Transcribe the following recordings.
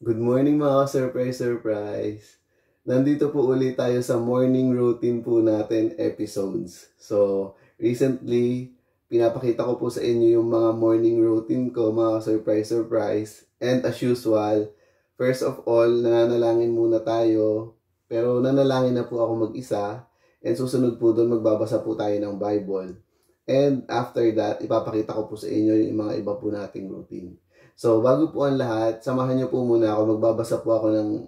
Good morning mga surprise! Nandito po ulit tayo sa morning routine po natin episodes. So, recently, pinapakita ko po sa inyo yung mga morning routine ko, mga surprise! And as usual, first of all, nananalangin muna tayo. Pero nanalangin na po ako mag-isa. And susunod po doon, magbabasa po tayo ng Bible. And after that, ipapakita ko po sa inyo yung mga iba po nating routine. So, bago po ang lahat, samahan niyo po muna ako. Magbabasa po ako ng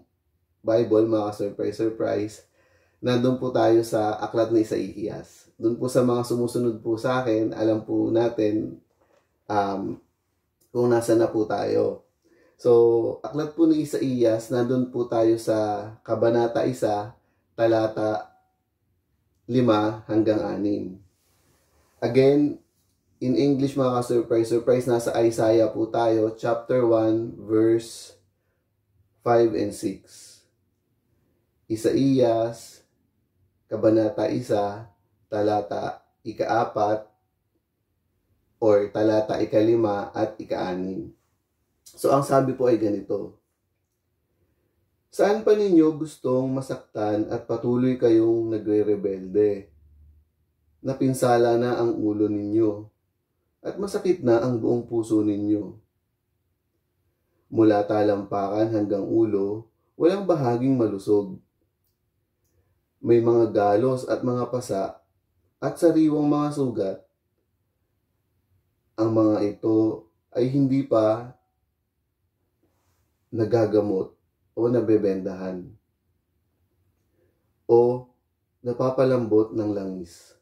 Bible, mga surprise. Nandun po tayo sa aklat ni Isaías. Doon po sa mga sumusunod po sa akin, alam po natin kung nasa na po tayo. So, aklat po ni Isaías, nandun po tayo sa Kabanata 1, talata 5 hanggang 6. Again, in English mga ka-surprise, nasa Isaiah po tayo, chapter 1, verse 5 and 6. Isaías, Kabanata 1, talata 4, or talata 5 at 6. So, ang sabi po ay ganito. Saan pa ninyo gustong masaktan at patuloy kayong nagre-rebelde? Napinsala na ang ulo ninyo at masakit na ang buong puso ninyo. Mula talampakan hanggang ulo, walang bahaging malusog. May mga galos at mga pasa at sariwang mga sugat. Ang mga ito ay hindi pa nagagamot o nabebendahan o napapalambot ng langis.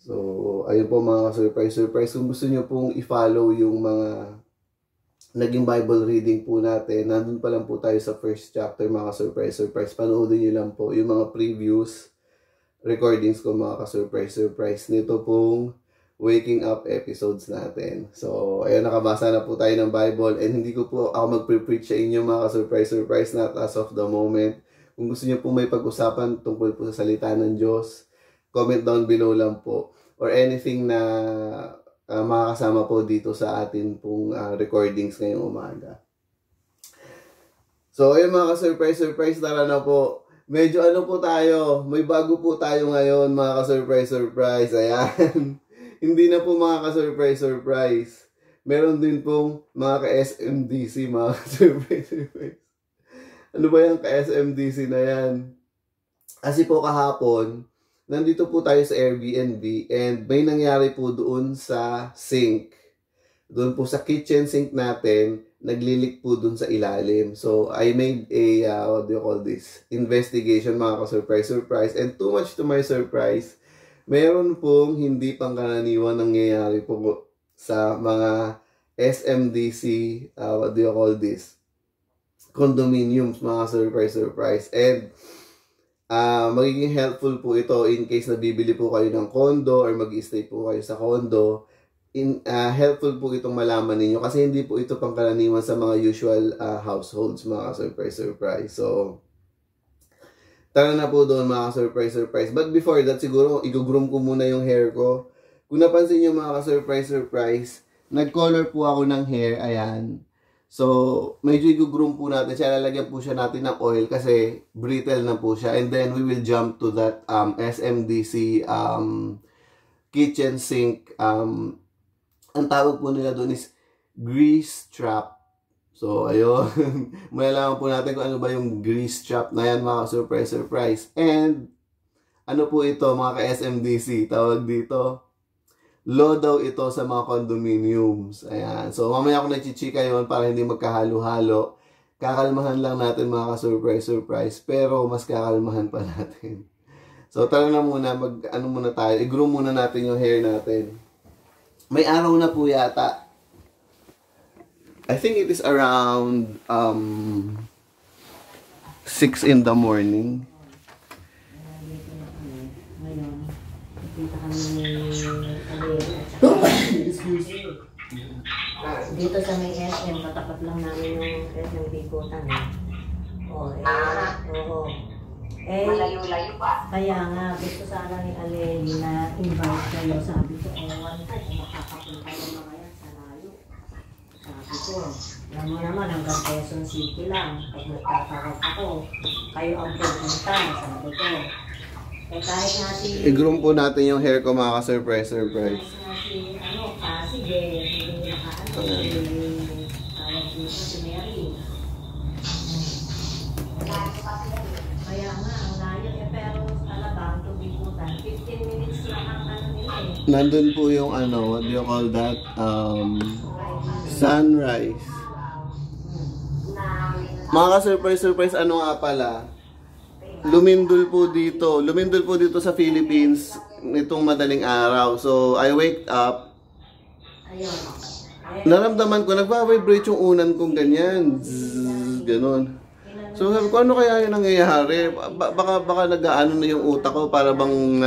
So, ayun po mga surprise. Kung gusto nyo pong i-follow yung mga naging Bible reading po natin, nandun pa lang po tayo sa first chapter mga surprise. Panoodin nyo lang po yung mga previous recordings ko mga ka-surprise nito pong waking up episodes natin. So, ayun, nakabasa na po tayo ng Bible and hindi ko po ako mag-preach sa inyo mga ka-surprise not as of the moment. Kung gusto nyo pong may pag-usapan tungkol po sa salita ng Diyos, comment down below lang po. Or anything na makakasama po dito sa atin pong recordings ngayong umaga. So, ayun mga ka-surprise, tara na po. Medyo ano po tayo, may bago po tayo ngayon mga ka-surprise. Ayan. Hindi na po mga ka-surprise. Meron din pong mga ka-SMDC, mga ka-surprise. Ano ba yung ka-SMDC na yan? Kasi po kahapon, nandito po tayo sa Airbnb and may nangyari po doon sa sink. Doon po sa kitchen sink natin, naglilik po doon sa ilalim. So, I made a, investigation mga ka-surprise. And too much to my surprise, meron pong hindi pangkaraniwan nangyayari po sa mga SMDC, condominiums mga surprise. And magiging helpful po ito in case na bibili po kayo ng condo or mag-stay po kayo sa condo. Helpful po itong malaman ninyo kasi hindi po ito pangkaraniwan sa mga usual households mga surprise. So, tara na po doon mga surprise. But before that, siguro i-groom ko muna yung hair ko. Kung napansin nyo mga surprise, nag-color po ako ng hair, ayan. So, medyo i-groom po natin siya. Lalagyan po siya natin ng oil kasi brittle na po siya. And then, we will jump to that SMDC kitchen sink. Ang tawag po nila doon is grease trap. So, ayun. Malalaman po natin kung ano ba yung grease trap na yan, mga surprise. And, ano po ito, mga ka-SMDC, tawag dito. Law daw ito sa mga condominiums. Ayan. So, mamaya ako nagchichika yun para hindi magkahalo-halo. Kakalmahan lang natin mga ka-surprise. Pero, mas kakalmahan pa natin. So, tara na muna. I-groom muna natin yung hair natin. May araw na po yata. I think it is around 6 in the morning. Excuse me. Dito sa may SM, katapat lang namin yung SM Bikutan. Oo. Malayo-layo pa. Kaya nga, gusto sana ni Aleli na invite kayo. Sabi ko, ewan ko kung makakapunta yung mga yan sa layo. Sabi ko, alam mo naman, hanggang Quezon City lang. Pag nagtatawag ako, kayo ang pupunta, sabi ko. Eh kahit nga si... I-groom po natin yung hair ko mga ka-surprise. Kahit nga si, Pasig hindi nakaano, tawag dito si Mary. Kaya nga, ang layo pero Alabang to Bicutan, 15 minutes lang ang nila eh. Nandun po yung what do you call that? Sunrise. Mga ka-surprise, ano nga pala? Lumindol po dito sa Philippines nitong madaling araw. So, I wake up. Naramdaman ko, nagpa-vibrate yung unan kong ganyan. Zzz, ganun. So, sabi ko, ano kaya yung nangyayari? Baka nag-ano na yung utak ko para bang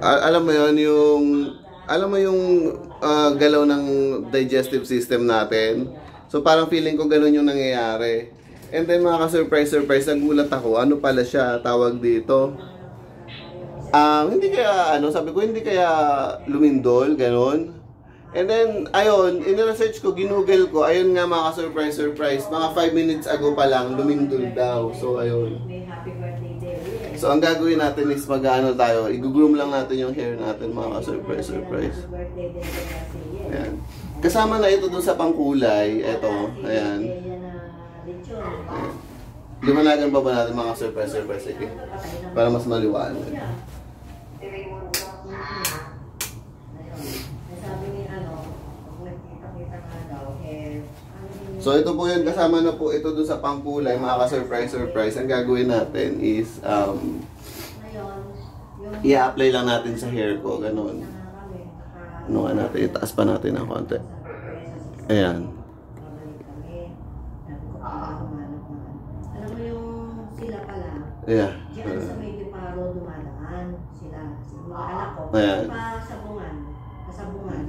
alam mo yung galaw ng digestive system natin. So, parang feeling ko ganun yung nangyayari. And then mga ka-surprise, nagulat ako. Ano pala siya, tawag dito? Hindi kaya, sabi ko, hindi kaya lumindol, ganun. And then, ayun, in-research ko, ginugel ko, ayun nga mga ka-surprise, mga 5 minutes ago pa lang, lumindol daw. So, ayun. So, ang gagawin natin is tayo, i-groom lang natin yung hair natin, mga ka-surprise. Ayan. Kasama na ito dun sa pangkulay, ito, ayan. Lumanagan pa ba natin mga surprise, sige. Para mas maliwanag. So ito po yun, kasama na po ito dun sa pangkulay, mga ka-surprise. Ang gagawin natin is, i-apply lang natin sa hair ko, ganun. Ano nga natin, itaas pa natin ng konti. Ayan. Yeah. Diyan sa may Diparo dumadaan sila. Mga anak ko. Ayan. Pasabungan.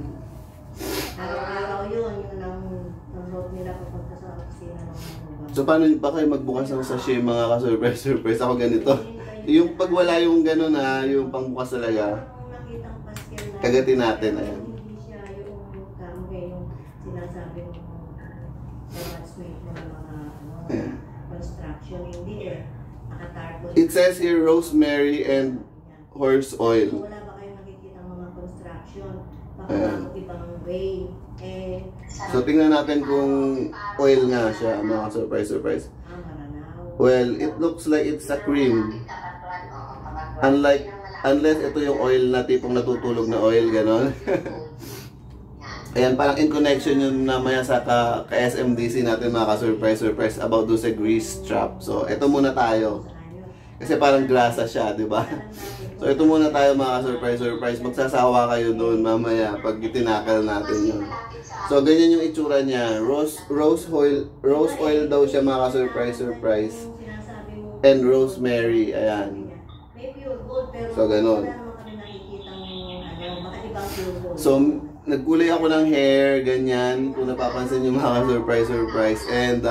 Araw-araw yun ang road nila papunta sa opisina ng mga. So paano ba kayo magbukas ng sachet mga ka-surprise? Ako ganito. Yung pag wala yung gano'n yung pangbukas talaga. Nakitang paskel na. Kagatin natin. Ayan. Hindi siya yung sinasabi ng batchmate mo ng mga construction. Hindi It says here rosemary and horse oil. Wala ba kayong nakikita ng mga construction? Baka ibang way. So tingnan natin kung oil nga siya, mga surprise. Well, it looks like it's a cream. Unless ito yung oil na tipong natutulog na oil, gano'n. Ayan, parang in connection yun namaya sa ka-SMDC natin mga ka-surprise about do sa grease trap. So, ito muna tayo. Kasi parang grasa siya, di ba? So, ito muna tayo mga ka-surprise. Magsasawa kayo doon mamaya pag itinakal natin yun. So, ganyan yung itsura niya. Rose oil daw siya mga ka-surprise. And rosemary, ayan. So, ganun. So, nagkulay ako ng hair, ganyan, kung napapansin yung mga surprise. And,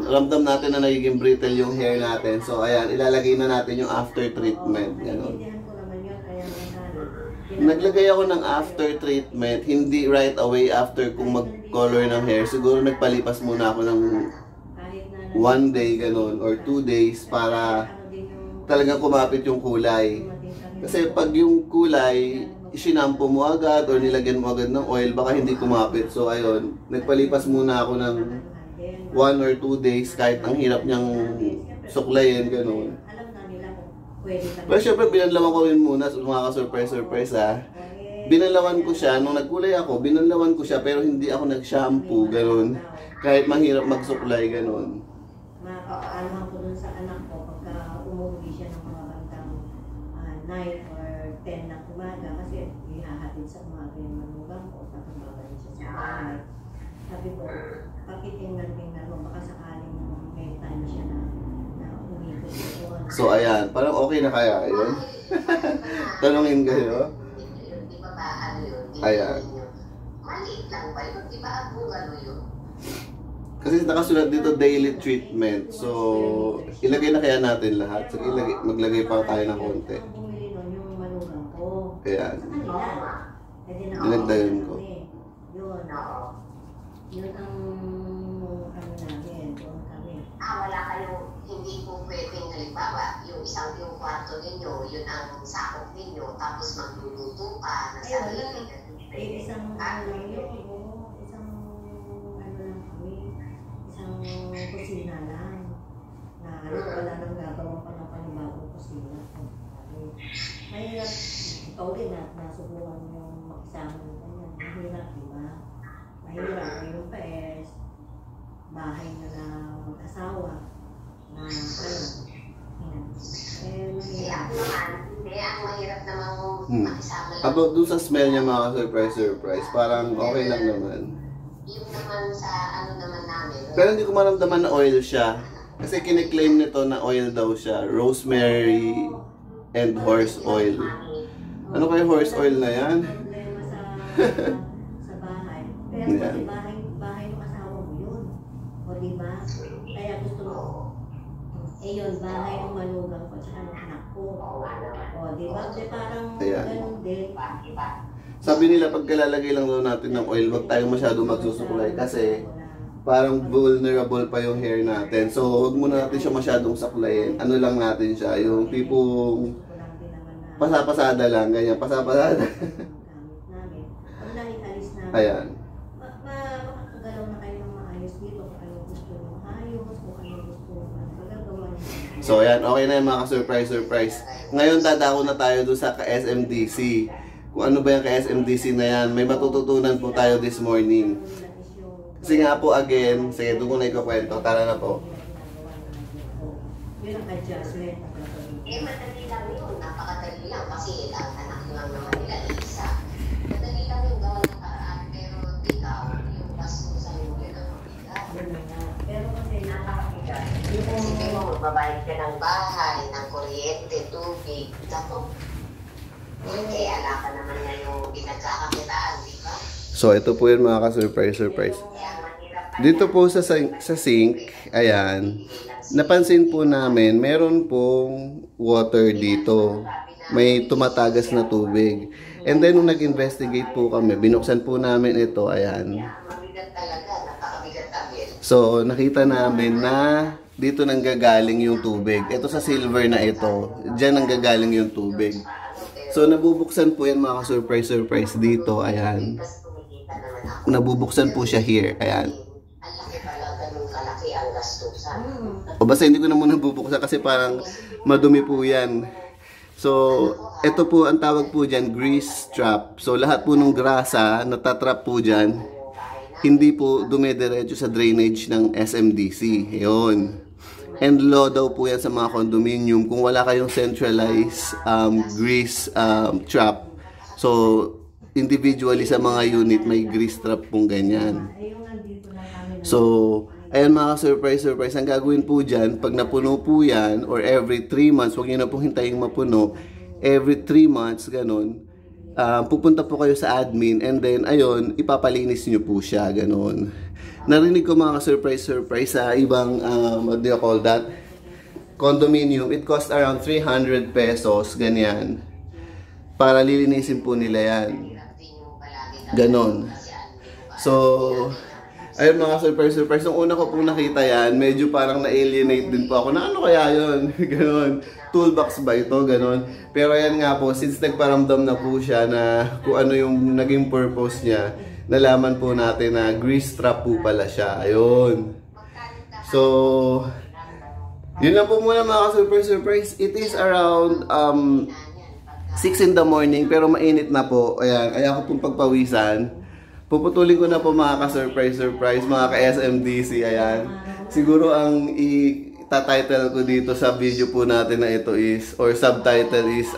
ramdam natin na nagiging brittle yung hair natin. So, ayan, ilalagay na natin yung after treatment, gano'n. Naglagay ako ng after treatment, hindi right away after kung mag-color ng hair. Siguro nagpalipas muna ako ng 1 day, gano'n, or 2 days para talagang kumapit yung kulay. Kasi pag yung kulay, isinampo mo agad or nilagyan mo agad ng oil, baka hindi kumapit. So ayun, nagpalipas muna ako ng 1 or 2 days kahit ang hirap niyang suklayin, gano'n. Pero syempre, binanlawan ko yun muna, mga ka-surprise Binanlawan ko siya, nung nagkulay ako, binanlawan ko siya pero hindi ako nag-shampoo, gano'n. Kahit mahirap magsuklay, gano'n. Mapapaalman ko dun sa anak ko pagka umuwi siya ng mga bandang 9 or 10 na umaga kasi ihahatid sa umaga yung manugang ko tapos babalik siya sa bahay. Sabi ko, pakitingnan mo baka sakaling may time siya na umikot doon. So ayan, parang okay na kaya yun? Tanungin kayo. Ayan. Maliit lang ba yun? Di ba ang ano yun? Kasi nakasulat dito daily treatment. So, ilagay na kaya natin lahat. So, maglagay pa tayo ng konti. Bumili nun yung manugang ko. Ayan. Sa kanila. Dinagdagan ko. Yun. Oo. Yun ang ano namin. Doon kami. Wala kayong, hindi po pwedeng halimbawa, yung kwarto ninyo, yun ang sakop ninyo, tapos magluluto ka na sarili. Isang ano lang yun. Isang ano lang kami. Isang kusina lang. Na wala nang gagawin pa ng panibagong kusina. Mahirap. Ikaw din nasubukan mo yung makisama ng ganyan. Mahirap, diba? Mahirap. Ngayon pa bahay na mag-asawa na mahirap. Ang mahirap namang makisama lang. About dun sa smell niya mga surprise, parang okay lang naman. Yung naman sa ano naman namin. Pero hindi ko maramdaman na oil siya. Kasi kiniklaim nito na oil daw siya. Rosemary and horse oil. Ano kaya horse oil na yan? Problema sa bahay. Pero kasi bahay ng asawa mo yun. O diba? Kaya gusto mo. Yun, bahay ng manugang ko tsaka ng anak ko. O diba? Kasi parang ganun din. Sabi nila pag kalalagay lang daw natin ng oil, wag tayong masyado magsusuklay kasi parang vulnerable pa yung hair natin. So, huwag muna natin siya masyadong saklayin. Ano lang natin siya, yung tipong pasapasada lang, ganyan, pasapasada. Ayan. Makakagalaw na kayo ng maayos dito kung ano gusto nyo ayos, kung ano gusto nyo magagawa. So, ayan, okay na yung mga surprise. Ngayon, dadako na tayo doon sa ka-SMDC. Kung ano ba yung ka-SMDC na yan, may matututunan po tayo this morning. Kasi nga po, again, sige, doon ko na ikukwento. Tara na po. Yun ang adjustment. Madali lang yun. Napakadali lang. Kasi ang anak lang naman nila isa. Madali lang yung gawa ng paraan. Pero ikaw, yung bastusan mo yun ang mabigat. Pero kasi Isipin mo, magbabayad ka ng bahay, ng kuryente, tubig. Tapos, kaya ala ka naman na yung pinagkakakitaan, di ba? So, ito po yun mga ka-surprise. Dito po sa sink, ayan, napansin po namin, meron pong water dito. May tumatagas na tubig. And then, nung nag-investigate po kami, binuksan po namin ito, ayan. Mabigat talaga, napakabigat abil. So, nakita namin na dito nanggagaling yung tubig. Ito sa silver na ito, dyan nanggagaling yung tubig. So, nabubuksan po yan mga ka-surprise dito, ayan. Nabubuksan po siya here, ayan. Ang laki pala, ganun kalaki ang gastusan. O basta hindi ko na muna bubuksan kasi parang madumi po yan. So, ito po ang tawag po dyan, grease trap. So, lahat po ng grasa natatrap po dyan, hindi po dumidiretso sa drainage ng SMDC. Yun. And law daw po yan sa mga condominium kung wala kayong centralized grease trap. So, individually sa mga unit may grease trap pong ganyan. So, ayan mga surprise. Ang gagawin po dyan, pag napuno po yan, or every 3 months, huwag nyo na pong hintayin mapuno, every 3 months, ganun, pupunta po kayo sa admin, and then, ayun, ipapalinis nyo po siya, ganun. Narinig ko mga surprise sa ibang, what do you call that? Condominium, it cost around 300 pesos, ganyan. Para lilinisin po nila yan. Ganon. So, ayun mga surprise. Nung una ko pong nakita yan, medyo parang na-alienate din po ako na ano kaya yun? Ganon. Toolbox ba ito? Ganon. Pero ayan nga po, since nagparamdam na po siya na kung ano yung naging purpose niya, nalaman po natin na grease trap po pala siya. Ayun. So, yun lang po muna mga surprise. It is around 6 in the morning pero mainit na po. Ayan, kaya ko pong pagpawisan. Puputulin ko na po mga ka-surprise, mga ka-SMDC. Ayan. Siguro ang i-title ko dito sa video po natin na ito is, or subtitle is,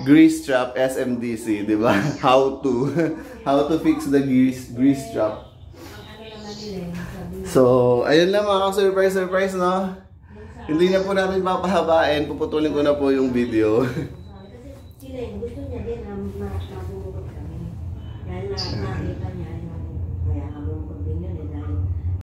Grease Trap SMDC, di ba? How to fix the grease trap. So, ayun lang mga ka-surprise, no? Hindi na po natin papahabain. Puputulin ko na po yung video. Sila gusto niya din na mabubot kami. Dahil nakita